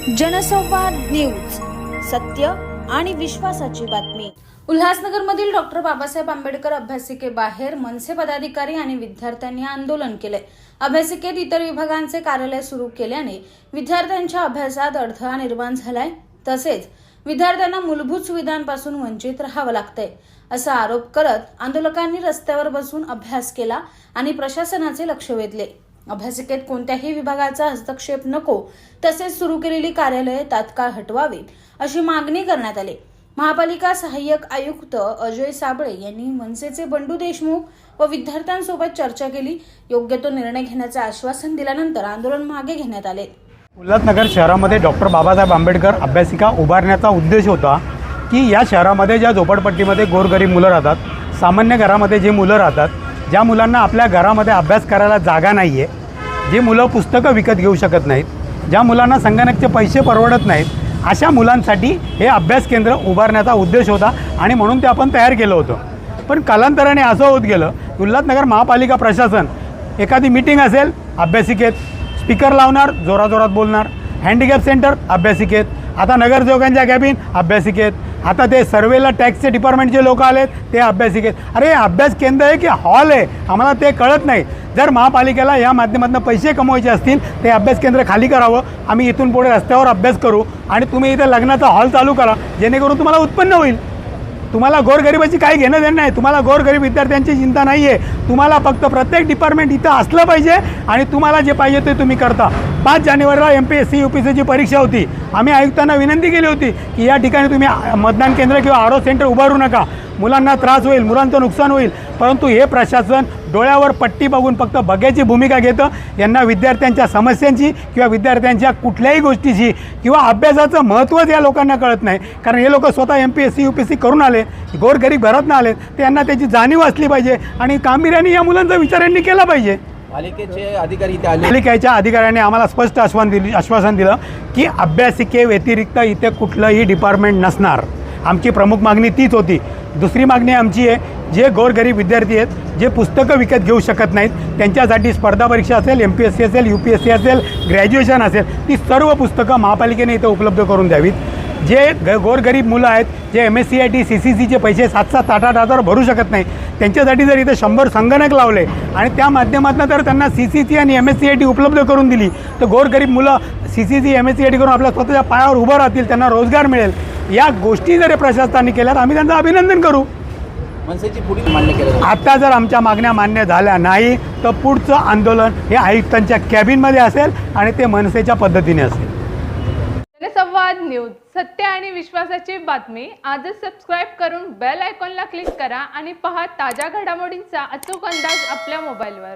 जनसंवाद न्यूज, सत्य आणि विश्वासाची बातमी। उल्हासनगरमधील डॉक्टर बाबासाहेब आंबेडकर अभ्यासिकेबाहेर मनसे पदाधिकारी आणि विद्यार्थ्यांनी आंदोलन केले। अभ्यासिकेत इतर विभागांचे कार्यालय सुरू केल्याने विद्यार्थ्यांच्या अभ्यासात अडथळा निर्माण झालाय, तसेच विद्यार्थ्यांना मूलभूत सुविधांपासून वंचित राहावं लागतंय, असा आरोप करत आंदोलकांनी रस्त्यावर बसून अभ्यास केला आणि प्रशासनाचे लक्ष वेधले। अभ्यासिकेत कोणत्याही विभागाचा हस्तक्षेप नको, तसेच सुरू केलेली कार्यालये तात्काळ हटवावीत अशी मागणी करण्यात आली। महापालिका सहाय्यक आयुक्त अजय साबळे यांनी मनसेचे बंडू देशमुख व विद्यार्थ्यांसोबत चर्चा केली। योग्य तो निर्णय घेण्याचे आश्वासन दिल्यानंतर आंदोलन मागे घेण्यात आले। उल्हासनगर शहरामध्ये डॉक्टर बाबासाहेब आंबेडकर अभ्यासिका उभारण्याचा उद्देश होता की या शहरामध्ये ज्या झोपडपट्टीमध्ये गोरगरीब मुलं राहतात, सामान्य घरामध्ये जे मुलं राहतात, ज्या मुलांना आपल्या घरामध्ये अभ्यास करायला जागा नाही आहे, जे मुलं पुस्तकं विकत घेऊ शकत नाहीत, ज्या मुलांना संगणकचे पैसे परवडत नाहीत, अशा मुलांसाठी हे अभ्यास केंद्र उभारण्याचा उद्देश होता आणि म्हणून ते आपण तयार केलं होतं। पण कालांतराने असं होत गेलं, उल्हासनगर महापालिका प्रशासन एखादी मीटिंग असेल अभ्यासिकेत स्पीकर लावणार, जोराजोरात बोलणार, हँडिकॅप सेंटर अभ्यासिकेत, आता नगरसेवकांच्या कॅबिन अभ्यासिकेत, आता ते सर्वेला टॅक्सचे डिपार्टमेंटचे लोक आलेत ते अभ्यासिकेत। अरे अभ्यास केंद्र आहे की हॉल आहे, आम्हाला ते कळत नाही। जर महापालिकेला या माध्यमातून पैसे कमवायचे असतील ते अभ्यास केंद्र खाली करावं, आम्ही इथून पुढे रस्त्यावर अभ्यास करू आणि तुम्ही इथे लग्नाचा हॉल चालू करा, जेणेकरून तुम्हाला उत्पन्न होईल। तुम्हाला गोरगरिबाची काही घेणं देणं नाही, तुम्हाला गोरगरीब विद्यार्थ्यांची चिंता नाही आहे, तुम्हाला फक्त प्रत्येक डिपार्टमेंट इथं असलं पाहिजे आणि तुम्हाला जे पाहिजे ते तुम्ही करता। 5 जानेवारीला MPSC UPSCची परीक्षा होती, आम्ही आयुक्तांना विनंती केली होती की या ठिकाणी तुम्ही मतदान केंद्र किंवा आरो सेंटर उभारू नका, मुलांना त्रास होईल, मुलांचं नुकसान होईल। परंतु हे प्रशासन डोळ्यावर पट्टी बघून फक्त बघ्याची भूमिका घेतं। यांना विद्यार्थ्यांच्या समस्यांची किंवा विद्यार्थ्यांच्या कुठल्याही गोष्टीची किंवा अभ्यासाचं महत्त्वच या लोकांना कळत नाही, कारण हे लोक स्वतः MPSC UPSC करून आले, गोरगरीब घरातून आले, त्यांना त्याची जाणीव असली पाहिजे आणि गांभीर्याने या मुलांचा विचार यांनी केला पाहिजे। पालिकेचे अधिकारी इथे आले, पालिकेच्या अधिकाऱ्यांनी आम्हाला स्पष्ट आश्वासन दिलं की अभ्यासिके व्यतिरिक्त इथे कुठलंही डिपार्टमेंट नसणार। आमची प्रमुख मागणी तीच होती। दुसरी मागणी आमची आहे, जे गोरगरीब विद्यार्थी आहेत, जे पुस्तकं विकत घेऊ शकत नाहीत, त्यांच्यासाठी स्पर्धा परीक्षा असेल, MPSC असेल, UPSC असेल, ग्रॅज्युएशन असेल, ती सर्व पुस्तकं महापालिकेने इथं उपलब्ध करून द्यावीत। जे गोरगरीब मुलं आहेत, जे MSCIT CCCचे पैसे 7-7, 8-8 हजार भरू शकत नाही, त्यांच्यासाठी जर इथं 100 संगणक लावले आणि त्या माध्यमातून जर त्यांना CCC आणि MSCIT उपलब्ध करून दिली तर गोरगरीब मुलं CCC MSCIT करून आपल्या स्वतःच्या पायावर उभं राहतील, त्यांना रोजगार मिळेल। या गोष्टी जर प्रशासनाने केल्यात आम्ही त्यांचं अभिनंदन करू। मनसेची पुढील मान्य केलं, आता जर आमच्या मागण्या मान्य झाल्या नाही तर पुढचं आंदोलन हे आयुक्तांच्या कॅबिनमध्ये असेल आणि ते मनसेच्या पद्धतीने असेल। जनसंवाद न्यूज, सत्य आणि विश्वासाची बातमी। आजच सबस्क्राईब करून बेल आयकॉनला क्लिक करा आणि पहा ताज्या घडामोडींचा अचूक अंदाज आपल्या मोबाईलवर।